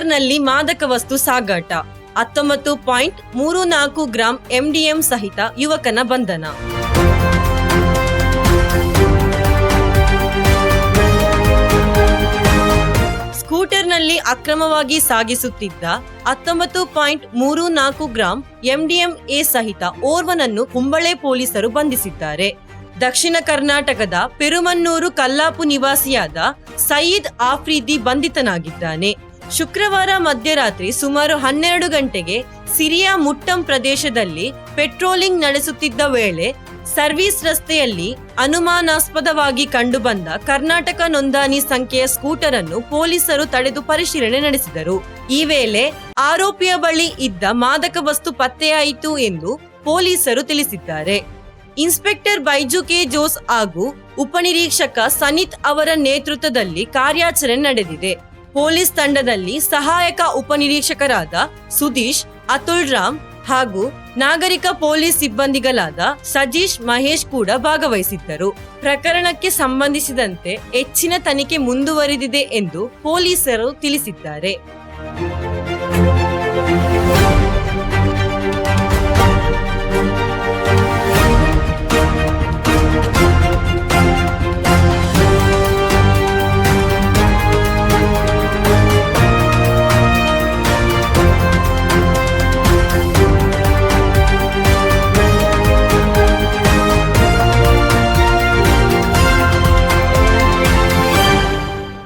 ಸ್ಕೂಟರ್ನಲ್ಲಿ ಮಾದಕ ವಸ್ತು ಸಾಗಾಟ 19.34 ಗ್ರಾಂ MDM ಸಹಿತ ಯುವಕನ ಬಂಧನ. ಸ್ಕೂಟರ್ನಲ್ಲಿ ಅಕ್ರಮವಾಗಿ ಸಾಗಿಸುತ್ತಿದ್ದ 19.34 ಗ್ರಾಂ MDMA ಸಹಿತ ಓರ್ವನನ್ನು ಕುಂಬಳೆ ಪೊಲೀಸರು ಬಂಧಿಸಿದ್ದಾರೆ. ದಕ್ಷಿಣ ಕರ್ನಾಟಕದ ಪೆರುಮನ್ನೂರು ಕಲ್ಲಾಪು ನಿವಾಸಿಯಾದ ಸಯೀದ್ ಆಫ್ರಿದಿ ಬಂಧಿತನಾಗಿದ್ದಾನೆ. ಶುಕ್ರವಾರ ಮಧ್ಯರಾತ್ರಿ ಸುಮಾರು 12 ಗಂಟೆಗೆ ಸಿರಿಯಾ ಮುಟ್ಟಂ ಪ್ರದೇಶದಲ್ಲಿ ಪೆಟ್ರೋಲಿಂಗ್ ನಡೆಸುತ್ತಿದ್ದ ವೇಳೆ ಸರ್ವಿಸ್ ರಸ್ತೆಯಲ್ಲಿ ಅನುಮಾನಾಸ್ಪದವಾಗಿ ಕಂಡುಬಂದ ಕರ್ನಾಟಕ ನೋಂದಣಿ ಸಂಖ್ಯೆಯ ಸ್ಕೂಟರ್ ಅನ್ನು ಪೊಲೀಸರು ತಡೆದು ಪರಿಶೀಲನೆ ನಡೆಸಿದರು. ಈ ವೇಳೆ ಆರೋಪಿಯ ಬಳಿ ಇದ್ದ ಮಾದಕ ವಸ್ತು ಪತ್ತೆಯಾಯಿತು ಎಂದು ಪೊಲೀಸರು ತಿಳಿಸಿದ್ದಾರೆ. ಇನ್ಸ್ಪೆಕ್ಟರ್ ಬೈಜು ಕೆ ಜೋಸ್ ಹಾಗೂ ಉಪನಿರೀಕ್ಷಕ ಸನಿತ್ ಅವರ ನೇತೃತ್ವದಲ್ಲಿ ಕಾರ್ಯಾಚರಣೆ ನಡೆದಿದೆ. ಪೊಲೀಸ್ ತಂಡದಲ್ಲಿ ಸಹಾಯಕ ಉಪನಿರೀಕ್ಷಕರಾದ ಸುದೀಶ್, ಅತುಲ್ ರಾಮ್ ಹಾಗೂ ನಾಗರಿಕ ಪೊಲೀಸ್ ಸಿಬ್ಬಂದಿಗಳಾದ ಸಜೀಶ್, ಮಹೇಶ್ ಕೂಡ ಭಾಗವಹಿಸಿದ್ದರು. ಪ್ರಕರಣಕ್ಕೆ ಸಂಬಂಧಿಸಿದಂತೆ ಹೆಚ್ಚಿನ ತನಿಖೆ ಮುಂದುವರಿದಿದೆ ಎಂದು ಪೊಲೀಸರು ತಿಳಿಸಿದ್ದಾರೆ.